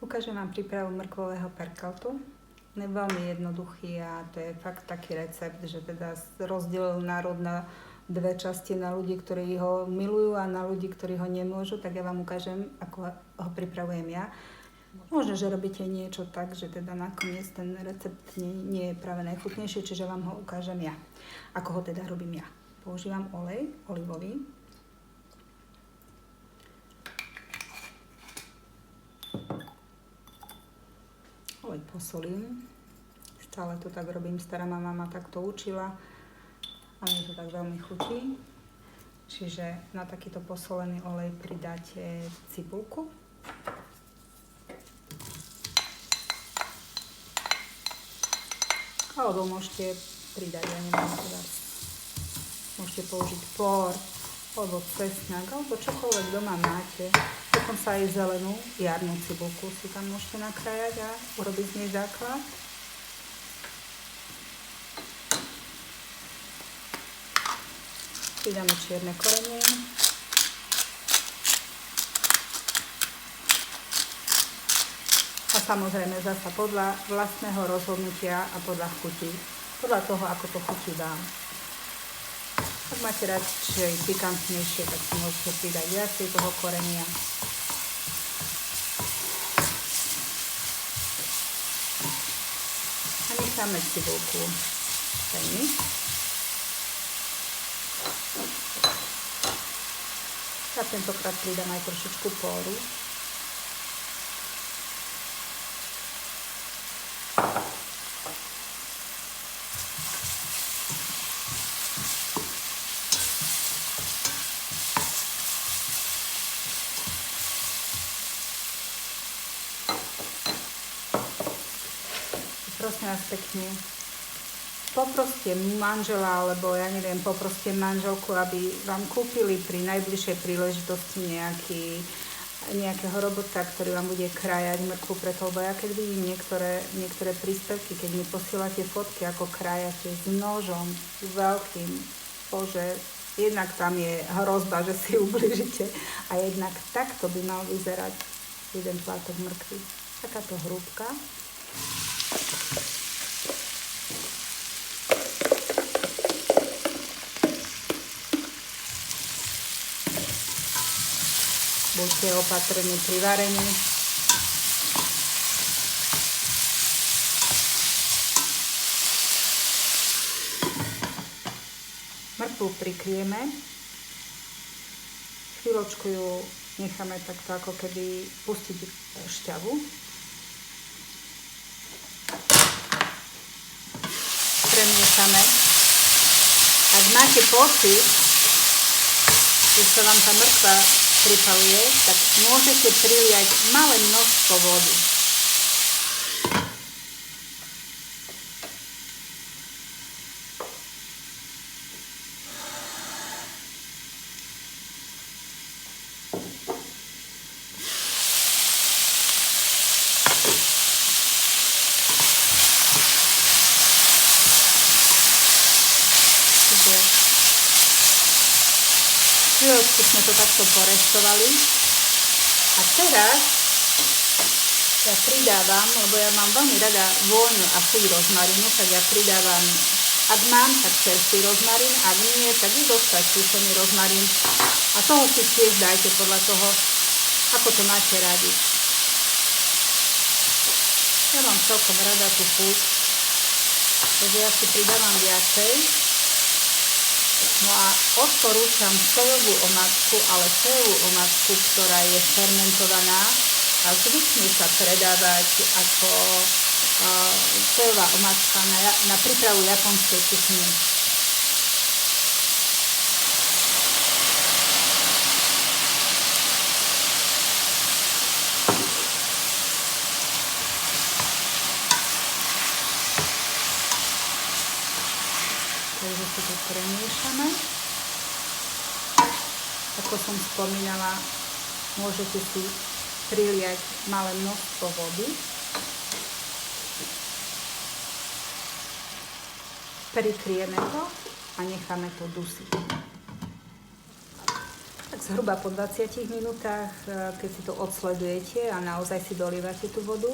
Ukážem vám prípravu mrkvového perkeltu. Je veľmi jednoduchý a to je fakt taký recept, že teda rozdielil národ na dve časti, na ľudí, ktorí ho milujú a na ľudí, ktorí ho nemôžu, tak ja vám ukážem, ako ho pripravujem ja. Možno, že robíte niečo tak, že teda nakoniec ten recept nie je práve najchutnejší, čiže vám ho ukážem ja. Ako ho teda robím ja. Používam olej olivový. Olej posolím. Stále to tak robím, stará mama ma takto učila a mne to tak veľmi chutí. Čiže na takýto posolený olej pridáte cibulku. Alebo môžete pridať, ja neviem, teda môžete použiť por, alebo cesnak, alebo čokoľvek doma máte. Dokonca aj zelenú jarnú cibulku si tam môžete nakrájať a urobiť z nej základ. Pridáme čierne korenie. A samozrejme zasa podľa vlastného rozhodnutia a podľa chuti. Podľa toho, ako to chutí vám. Ak máte radšej pikantnejšie, tak si môžete pridať viacej toho korenia. A necháme cibulku teniť. Ja tentokrát pridám aj trošičku poru. Prosím vás pekne, poproste manžela, alebo ja neviem, poproste manželku, aby vám kúpili pri najbližšej príležitosti nejakého robota, ktorý vám bude krájať mrkvu preto, lebo ja keď vidím niektoré príspevky, keď mi posielate fotky, ako krájate s nožom veľkým, bože, jednak tam je hrozba, že si ubližíte a jednak takto by mal vyzerať jeden plátok mrkvy. Takáto hrúbka. Buďte opatrní pri varení. Mrkvu prikryjeme. Chvíľočku ju necháme takto ako keby pustiť šťavu. Premiešame. Ak máte pocit, že sa vám tá mrkva pripaluje, tak môžete priliať malé množstvo vody. Chvíľočku sme to takto poreštovali a teraz ja pridávam, lebo ja mám veľmi rada vôňu a chuť rozmarínu, tak ja pridávam, ak mám, tak čerstvý rozmarín, ak nie, tak je dostať sušený rozmarín a toho si tiež dajte podľa toho, ako to máte radi. Ja mám celkom rada tú chuť, takže ja si pridávam viacej. No a odporúčam sojovú omáčku, ale sojovú omáčku, ktorá je fermentovaná a zvykne sa predávať ako sojová omáčka na prípravu japonskej kuchyne. Takže si to premiešame. Ako som spomínala, môžete si priliať malé množstvo vody. Prikryjeme to a necháme to dusiť. Tak zhruba po 20 minútach, keď si to odsledujete a naozaj si dolievate tú vodu,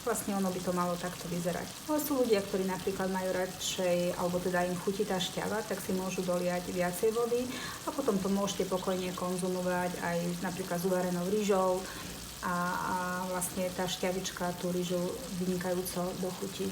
vlastne ono by to malo takto vyzerať. Ale sú ľudia, ktorí napríklad majú radšej, alebo teda im chutí tá šťava, tak si môžu doliať viacej vody a potom to môžete pokojne konzumovať aj napríklad s uvarenou rýžou a vlastne tá šťavička tú rýžu vynikajúco dochutí.